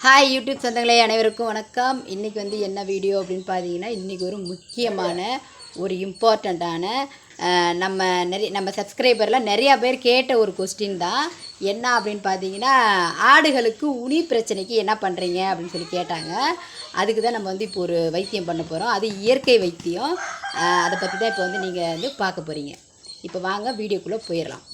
Hi YouTube சொந்தங்களே அனைவருக்கும் வணக்கம். இன்றைக்கி வந்து என்ன வீடியோ அப்படின்னு பார்த்தீங்கன்னா, இன்றைக்கி ஒரு முக்கியமான ஒரு இம்பார்ட்டண்ட்டான நம்ம சப்ஸ்கிரைபரில் நிறையா பேர் கேட்ட ஒரு கொஸ்டின் தான். என்ன அப்படின்னு பார்த்தீங்கன்னா, ஆடுகளுக்கு உனி பிரச்சனைக்கு என்ன பண்ணுறீங்க அப்படின்னு சொல்லி கேட்டாங்க. அதுக்கு தான் நம்ம வந்து இப்போ ஒரு வைத்தியம் பண்ண போகிறோம். அது இயற்கை வைத்தியம். அதை பற்றி தான் இப்போ வந்து நீங்கள் வந்து பார்க்க போகிறீங்க. இப்போ வாங்க வீடியோக்குள்ளே போயிடலாம்.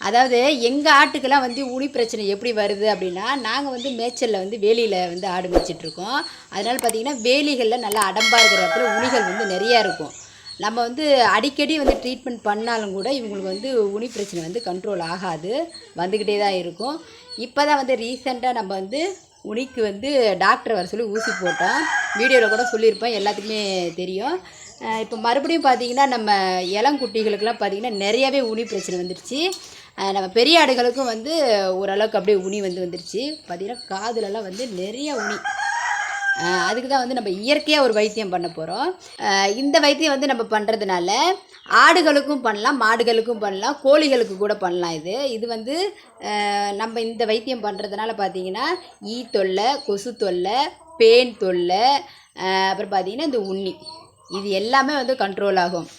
அதாவது எங்கள் ஆட்டுக்கெல்லாம் வந்து உனி பிரச்சனை எப்படி வருது அப்படின்னா, நாங்கள் வந்து மேய்ச்சலில் வந்து வேலியில் வந்து ஆடு மேய்ச்சிட்ருக்கோம். அதனால் பார்த்திங்கன்னா வேலிகளில் நல்லா அடம்பாக இருக்கிற இடத்துல உனிகள் வந்து நிறையா இருக்கும். நம்ம வந்து அடிக்கடி வந்து ட்ரீட்மெண்ட் பண்ணாலும் கூட இவங்களுக்கு வந்து உனி பிரச்சனை வந்து கண்ட்ரோல் ஆகாது, வந்துக்கிட்டே தான் இருக்கும். இப்போ தான் வந்து ரீசெண்டாக நம்ம வந்து உனிக்கு வந்து டாக்டர் வர சொல்லி ஊசி போட்டோம். வீடியோவில் கூட சொல்லியிருப்போம், எல்லாத்துக்குமே தெரியும். இப்போ மறுபடியும் பார்த்திங்கன்னா நம்ம இளங்குட்டிகளுக்கெல்லாம் பார்த்திங்கன்னா நிறையாவே உனி பிரச்சனை வந்துடுச்சு. நம்ம பெரிய ஆடுகளுக்கும் வந்து ஓரளவுக்கு அப்படியே உனி வந்துருச்சு. பார்த்திங்கன்னா காதுலலாம் வந்து நிறைய உனி. அதுக்கு தான் வந்து நம்ம இயற்கையாக ஒரு வைத்தியம் பண்ண போகிறோம். இந்த வைத்தியம் வந்து நம்ம பண்ணுறதுனால ஆடுகளுக்கும் பண்ணலாம், மாடுகளுக்கும் பண்ணலாம், கோழிகளுக்கு கூட பண்ணலாம். இது வந்து நம்ம இந்த வைத்தியம் பண்ணுறதுனால பார்த்திங்கன்னா ஈ தொல்லை, கொசு தொல்லை, பேன் தொல்லை, அப்புறம் பார்த்திங்கன்னா இந்த உண்ணி, இது எல்லாமே வந்து கண்ட்ரோல் ஆகும்.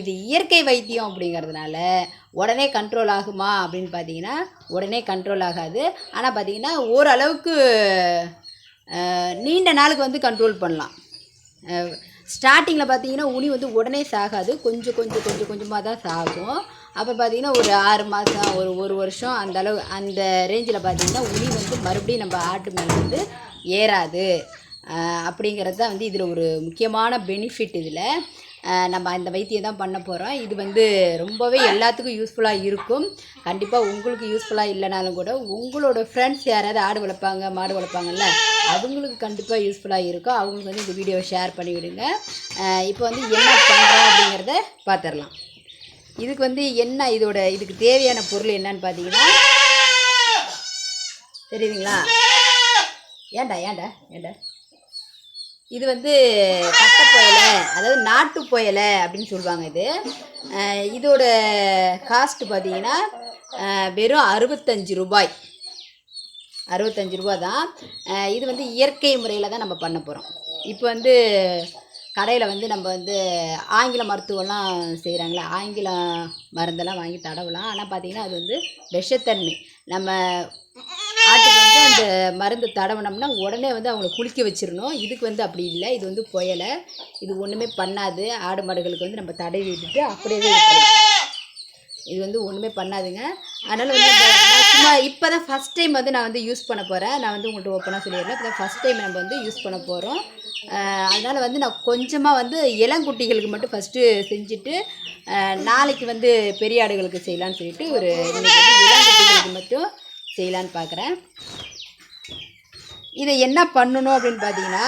இது இயற்கை வைத்தியம் அப்படிங்கிறதுனால உடனே கண்ட்ரோல் ஆகுமா அப்படின்னு பார்த்தீங்கன்னா உடனே கண்ட்ரோல் ஆகாது. ஆனால் பார்த்திங்கன்னா ஓரளவுக்கு நீண்ட நாளுக்கு வந்து கண்ட்ரோல் பண்ணலாம். ஸ்டார்டிங்கில் பார்த்திங்கன்னா உனி வந்து உடனே சாகாது, கொஞ்சம் கொஞ்சமாக தான் சாகும். அப்புறம் பார்த்திங்கன்னா ஒரு 6 மாதம், ஒரு வருஷம் அந்த ரேஞ்சில் பார்த்திங்கன்னா உனி வந்து மறுபடியும் நம்ம ஆட்டு மேலே வந்து ஏறாது. அப்படிங்கிறது தான் வந்து இதில் ஒரு முக்கியமான பெனிஃபிட். இதில் நம்ம இந்த வைத்தியம் தான் பண்ண போகிறோம். இது வந்து ரொம்பவே எல்லாத்துக்கும் யூஸ்ஃபுல்லாக இருக்கும். கண்டிப்பாக உங்களுக்கு யூஸ்ஃபுல்லாக இல்லைனாலும் கூட உங்களோட ஃப்ரெண்ட்ஸ் யாராவது ஆடு வளர்ப்பாங்க, மாடு வளர்ப்பாங்கல்ல, அவங்களுக்கு கண்டிப்பாக யூஸ்ஃபுல்லாக இருக்கும். அவங்களுக்கு வந்து இந்த வீடியோவை ஷேர் பண்ணி விடுங்க. இப்போ வந்து என்ன பண்ணுறோம் அப்படிங்கிறத பார்த்துடலாம். இதுக்கு வந்து இதுக்கு தேவையான பொருள் என்னன்னு பார்த்தீங்கன்னா, தெரியுதுங்களா? ஏண்டா இது வந்து கட்டை புயலை, அதாவது நாட்டு புயலை அப்படின்னு சொல்லுவாங்க. இதோட காஸ்ட்டு பார்த்திங்கன்னா வெறும் 65 ரூபாய் தான். இது வந்து இயற்கை முறையில் தான் நம்ம பண்ண போகிறோம். இப்போ வந்து கடையில் வந்து நம்ம வந்து ஆங்கில மருத்துவம்லாம் செய்கிறாங்களா, ஆங்கில மருந்தெல்லாம் வாங்கி தடவலாம். ஆனால் பார்த்திங்கன்னா அது வந்து விஷத்தன்மை. நம்ம ஆட்டுக்கு வந்து அந்த மருந்து தடவினோம்னா உடனே வந்து அவங்கள குளிக்க வச்சிடணும். இதுக்கு வந்து அப்படி இல்லை. இது வந்து புயலை, இது ஒன்றுமே பண்ணாது. ஆடு மாடுகளுக்கு வந்து நம்ம தடவி விட்டுட்டு அப்படியே விட்டுறலாம். இது வந்து ஒன்றுமே பண்ணாதுங்க. அதனால் வந்து நான் சும்மா இப்போ தான் ஃபஸ்ட் டைம் வந்து நான் வந்து யூஸ் பண்ண போகிறேன். நான் வந்து உங்கள்கிட்ட ஓப்பனாக சொல்லிடுறேன். இப்போ தான் ஃபஸ்ட் டைம் நம்ம வந்து யூஸ் பண்ண போகிறோம். அதனால் வந்து நான் கொஞ்சமாக வந்து இளங்குட்டிகளுக்கு மட்டும் ஃபஸ்ட்டு செஞ்சுட்டு நாளைக்கு வந்து பெரிய ஆடுகளுக்கு செய்யலான்னு சொல்லிட்டு இன்றைக்கி வந்து இளங்குட்டிகளுக்கு மட்டும் செய்யலான்னு பார்க்குறேன். இதை என்ன பண்ணணும் அப்படின்னு பார்த்தீங்கன்னா,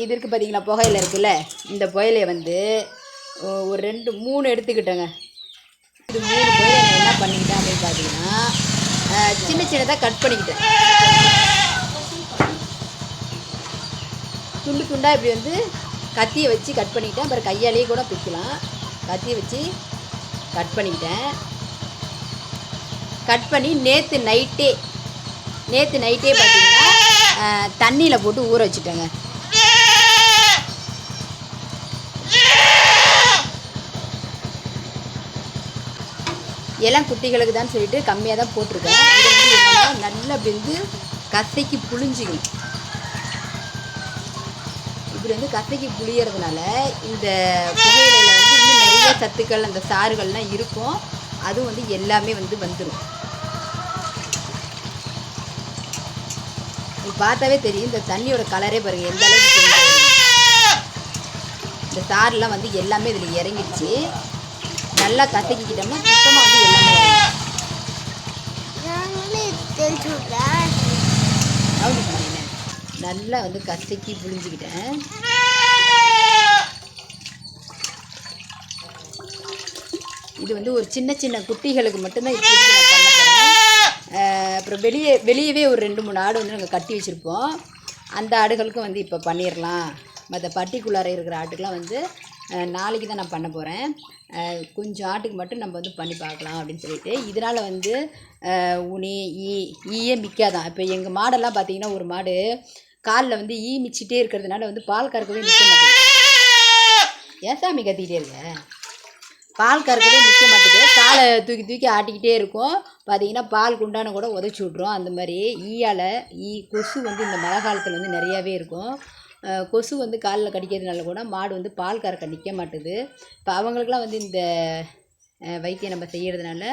இது இருக்குது பார்த்தீங்களா, புகையில இருக்குல்ல, இந்த புகையிலையை வந்து ஒரு 2-3 எடுத்துக்கிட்டேங்க. இது 3 புகையிலை நான் என்ன பண்ணிக்கிட்டேன் அப்படின்னு பார்த்தீங்கன்னா, சின்னதாக கட் பண்ணிக்கிட்டேன். துண்டாக இப்படி வந்து கத்தியை வச்சு கட் பண்ணிக்கிட்டேன். அப்புறம் கையாலேயே கூட பிக்கலாம். கத்தியை வச்சு கட் பண்ணிக்கிட்டேன். கட் பண்ணி நேற்று நைட்டே பார்த்தீங்கன்னா தண்ணியில் போட்டு ஊற வச்சுட்டேங்க. எல்லாம் குட்டிகளுக்கு தான் சொல்லிட்டு கம்மியாக தான் போட்டிருக்கேன். இதை வந்து என்னன்னா நல்லா அப்படி வந்து கசைக்கு புழிஞ்சிக்கணும். இப்படி வந்து கசைக்கு புளியறதுனால இந்த புகையிலையில் வந்து இன்னும் நிறைய சத்துக்கள், அந்த சாறுகள்லாம் இருக்கும். அதுவும் வந்து எல்லாமே வந்து வந்துடும். இது பார்த்தாவே தெரியும். இந்த தண்ணியோட கலரே பாருங்கள் எந்த அளவுக்கு தெரியும். இந்த சாரெலாம் வந்து எல்லாமே இதில் இறங்கிடுச்சு. நல்லா கசக்கிக்கிட்டோம்னா சுத்தமாக வந்து எல்லாமே நல்லா வந்து கசக்கி புழிஞ்சிக்கிட்டேன். இது வந்து ஒரு சின்ன குட்டிகளுக்கு மட்டும்தான் இப்படி நான் பண்ண போகிறேன். அப்புறம் வெளியவே ஒரு 2-3 ஆடு வந்து நாங்கள் கட்டி வச்சுருப்போம். அந்த ஆடுகளுக்கும் வந்து இப்போ பண்ணிடலாம். மற்ற பட்டிக்குள்ளார இருக்கிற ஆட்டுக்கெலாம் வந்து நாளைக்கு தான் நான் பண்ண போகிறேன். கொஞ்சம் ஆட்டுக்கு மட்டும் நம்ம வந்து பண்ணி பார்க்கலாம் அப்படின்னு சொல்லிட்டு. இதனால் வந்து உனி ஈயே மிக்காதான். இப்போ எங்கள் மாடெல்லாம் பார்த்திங்கன்னா ஒரு மாடு காலில் வந்து ஈ மிச்சிட்டே இருக்கிறதுனால வந்து பால் கறக்கவே நிற்க மாட்டேங்குது. ஏன் சாமி கத்திக்கிட்டே இருக்க? பால் கறக்கவே நிற்க மாட்டேங்குது. காலை தூக்கி தூக்கி ஆட்டிக்கிட்டே இருக்கும். பார்த்திங்கன்னா பால் குண்டான கூட உதச்சி விட்ரும். அந்த மாதிரி கொசு வந்து இந்த மழை காலத்தில் வந்து நிறையாவே இருக்கும். கொசு வந்து காலில் கடிக்கிறதுனால கூட மாடு வந்து பால் கறக்க நிற்க மாட்டுது. இப்போ அவங்களுக்குலாம் வந்து இந்த வைத்தியம் நம்ம செய்கிறதுனால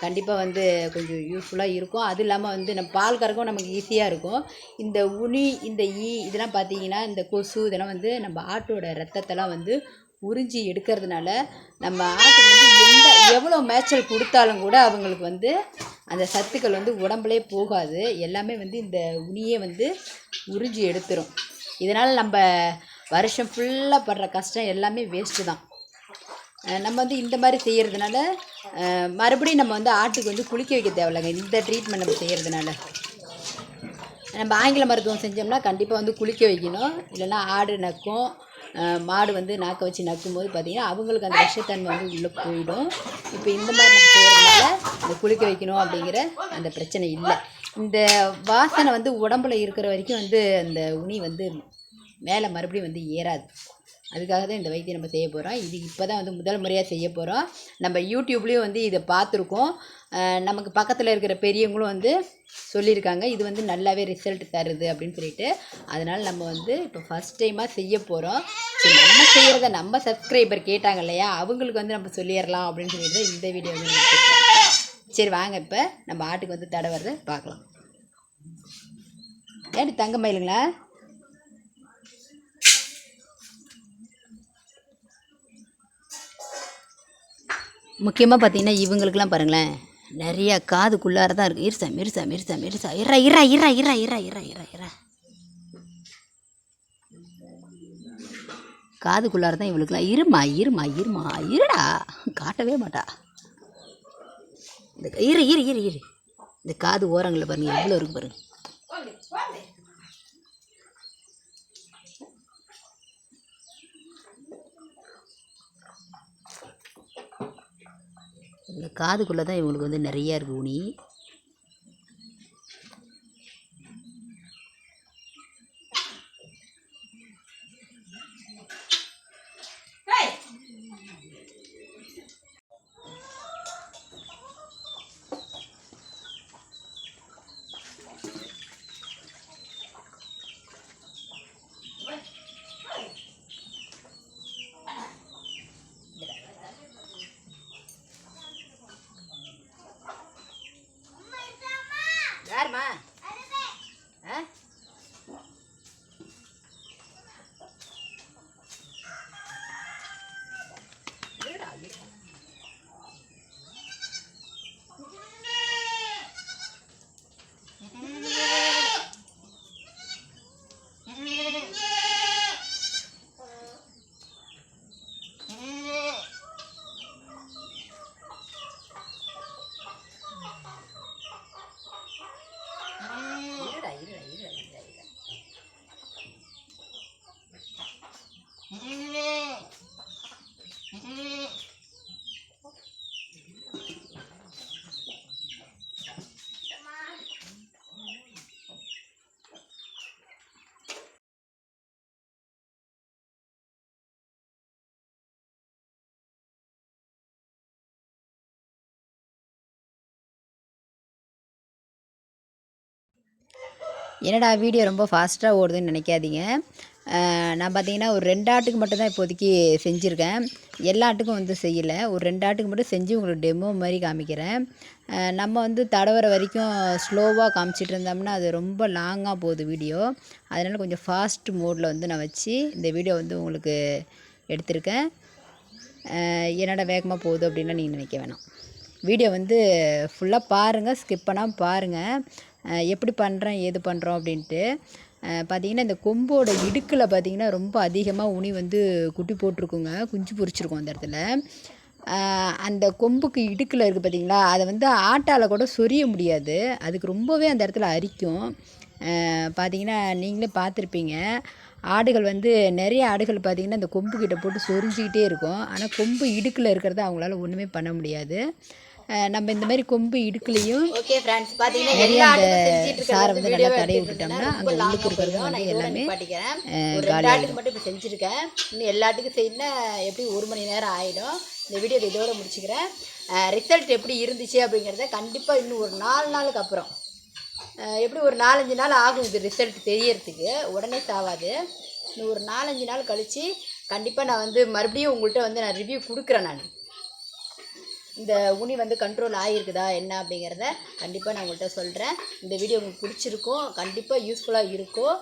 கண்டிப்பாக வந்து கொஞ்சம் யூஸ்ஃபுல்லாக இருக்கும். அதுவும் இல்லாமல் வந்து நம்ம பால் கறக்கவும் நமக்கு ஈஸியாக இருக்கும். இந்த உனி இந்த இதெல்லாம் பார்த்திங்கன்னா இந்த கொசு இதெல்லாம் வந்து நம்ம ஆட்டோட ரத்தத்தெல்லாம் வந்து உறிஞ்சி எடுக்கிறதுனால நம்ம ஆட்டுக்கு வந்து எவ்வளோ மேய்ச்சல் கொடுத்தாலும் கூட அவங்களுக்கு வந்து அந்த சத்துக்கள் வந்து உடம்புலே போகாது. எல்லாமே வந்து இந்த உனியே வந்து உறிஞ்சி எடுத்துரும். இதனால் நம்ம வருஷம் ஃபுல்லாக படுற கஷ்டம் எல்லாமே வேஸ்ட்டு தான். நம்ம வந்து இந்த மாதிரி செய்கிறதுனால மறுபடியும் நம்ம வந்து ஆட்டுக்கு வந்து குளிக்க வைக்க தேவையில்லைங்க. இந்த ட்ரீட்மெண்ட் நம்ம செய்கிறதுனால நம்ம ஆங்கில மருத்துவம் செஞ்சோம்னா கண்டிப்பாக வந்து குளிக்க வைக்கணும். இல்லைன்னா ஆடு நக்கும், மாடு வந்து நாக்க வச்சு நக்கும்போது பார்த்திங்கன்னா அவங்களுக்கு அந்த விஷத்தன்மை வந்து உள்ளே போயிடும். இப்போ இந்த மாதிரி நம்ம செய்கிறதுனால இந்த குளிக்க வைக்கணும் அப்படிங்கிற அந்த பிரச்சனை இல்லை. இந்த வாசனை வந்து உடம்புல இருக்கிற வரைக்கும் வந்து அந்த உனி வந்து மேலே மறுபடியும் வந்து ஏறாது. அதுக்காக தான் இந்த வைத்தியம் நம்ம செய்ய போகிறோம். இது இப்போ தான் வந்து முதல் முறையாக செய்ய போகிறோம். நம்ம யூடியூப்லேயும் வந்து இதை பார்த்துருக்கோம். நமக்கு பக்கத்தில் இருக்கிற பெரியவங்களும் வந்து சொல்லியிருக்காங்க இது வந்து நல்லாவே ரிசல்ட் தருது அப்படின்னு சொல்லிட்டு. அதனால் நம்ம வந்து இப்போ ஃபஸ்ட் டைமாக செய்ய போகிறோம். சரி, நம்ம செய்கிறத நம்ம சப்ஸ்கிரைபர் கேட்டாங்க இல்லையா, அவங்களுக்கு வந்து நம்ம சொல்லிடலாம் அப்படின்னு சொல்லிட்டு இந்த வீடியோ வந்து சரி வாங்க இப்போ நம்ம ஆட்டுக்கு வந்து தடவறதை பார்க்கலாம். ஏடி தங்க மயிலுங்களா? முக்கியமாக பார்த்தீங்கன்னா இவங்களுக்கெல்லாம் பாருங்களேன், நிறையா காதுக்குள்ளார தான் இருக்குது. இருசா இரா காதுக்குள்ளார தான் இவங்களுக்குலாம். இருடா, காட்டவே மாட்டா. இந்த இரு இந்த காது ஓரங்களில் பாருங்கள் எவ்வளோ இருக்குது பாருங்கள். இந்த காதுக்குள்ளே தான் இவங்களுக்கு வந்து நிறையா இருக்குது உனி. யாருமா? என்னடா வீடியோ ரொம்ப ஃபாஸ்ட்டாக ஓடுதுன்னு நினைக்காதீங்க. நான் பார்த்தீங்கன்னா ஒரு 2 ஆட்டுக்கு மட்டும் தான் இப்போதைக்கு செஞ்சுருக்கேன். எல்லா ஆட்டுக்கும் வந்து செய்யலை. ஒரு 2 ஆட்டுக்கு மட்டும் செஞ்சு உங்களுக்கு டெமோ மாதிரி காமிக்கிறேன். நம்ம வந்து தடவர வரைக்கும் ஸ்லோவாக காமிச்சிட்டு இருந்தோம்னா அது ரொம்ப லாங்காக போகுது வீடியோ. அதனால் கொஞ்சம் ஃபாஸ்ட் மோடில் வந்து நான் வச்சு இந்த வீடியோ வந்து உங்களுக்கு எடுத்திருக்கேன். என்னடா வேகமாக போகுது அப்படின்லாம் நீங்கள் நினைக்க வேணாம். வீடியோ வந்து ஃபுல்லாக பாருங்கள், ஸ்கிப் பண்ணாமல் பாருங்கள். எப்படி பண்ணுறேன் ஏது பண்ணுறோம் அப்படின்ட்டு. பார்த்திங்கன்னா இந்த கொம்போட இடுக்கில் பார்த்திங்கன்னா ரொம்ப அதிகமாக உனி வந்து குட்டி போட்டிருக்குங்க, குஞ்சு பொரிச்சிருக்கும் அந்த இடத்துல. அந்த கொம்புக்கு இடுக்கில் இருக்குது பார்த்திங்களா, அதை வந்து ஆட்டால் கூட சொரிய முடியாது. அதுக்கு ரொம்பவே அந்த இடத்துல அரிக்கும். பார்த்தீங்கன்னா நீங்களே பார்த்துருப்பீங்க. ஆடுகள் வந்து நிறைய ஆடுகள் பார்த்திங்கன்னா இந்த கொம்பு கிட்ட போட்டு சொரிஞ்சிக்கிட்டே இருக்கும். ஆனால் கொம்பு இடுக்கில் இருக்கிறத அவங்களால ஒன்றுமே பண்ண முடியாது. நம்ம இந்த மாதிரி கொம்பு இடுக்குலையும் ஓகே ஃப்ரெண்ட்ஸ் பார்த்தீங்கன்னா நிறைய எல்லா அந்த ஆட்டுக்கும் சாரை வந்து நல்லா தடவி விட்டுட்டோம்னா அங்கே உள்ளுக்கு இருக்கிறது வந்து எல்லாமே ஆட்டுக்கு மட்டும் இப்போ செஞ்சுருக்கேன். இன்னும் எல்லா ஆட்டுக்கும் செய்யணும்னா எப்படி 1 மணி நேரம் ஆகிடும். இந்த வீடியோ இதோட முடிச்சுக்கிறேன். ரிசல்ட் எப்படி இருந்துச்சு அப்படிங்கிறத கண்டிப்பாக இன்னும் ஒரு 4 நாளுக்கு அப்புறம் எப்படி ஒரு 4-5 நாள் ஆகும் இது ரிசல்ட் தெரியறதுக்கு. உடனே சாவாது. இன்னும் ஒரு 4-5 நாள் கழித்து கண்டிப்பாக நான் வந்து மறுபடியும் உங்கள்கிட்ட வந்து நான் ரிவ்யூ கொடுக்குறேன். நான் இந்த உனி வந்து கண்ட்ரோல் ஆகிருக்குதா என்ன அப்படிங்கிறத கண்டிப்பாக நான் உங்கள்கிட்ட சொல்கிறேன். இந்த வீடியோ உங்களுக்கு பிடிச்சிருக்கும், கண்டிப்பாக யூஸ்ஃபுல்லாக இருக்கும்.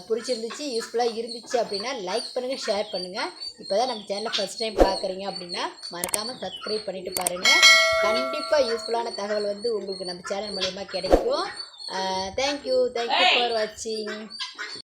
பிடிச்சிருந்துச்சு யூஸ்ஃபுல்லாக இருந்துச்சு அப்படின்னா லைக் பண்ணுங்கள், ஷேர் பண்ணுங்கள். இப்போ தான் நம்ம சேனலை ஃபஸ்ட் டைம் பார்க்குறீங்க அப்படின்னா மறக்காமல் சப்ஸ்கிரைப் பண்ணிவிட்டு பாருங்கள். கண்டிப்பாக யூஸ்ஃபுல்லான தகவல் வந்து உங்களுக்கு நம்ம சேனல் மூலமா கிடைக்கும். தேங்க்யூ ஃபார் வாட்சிங்.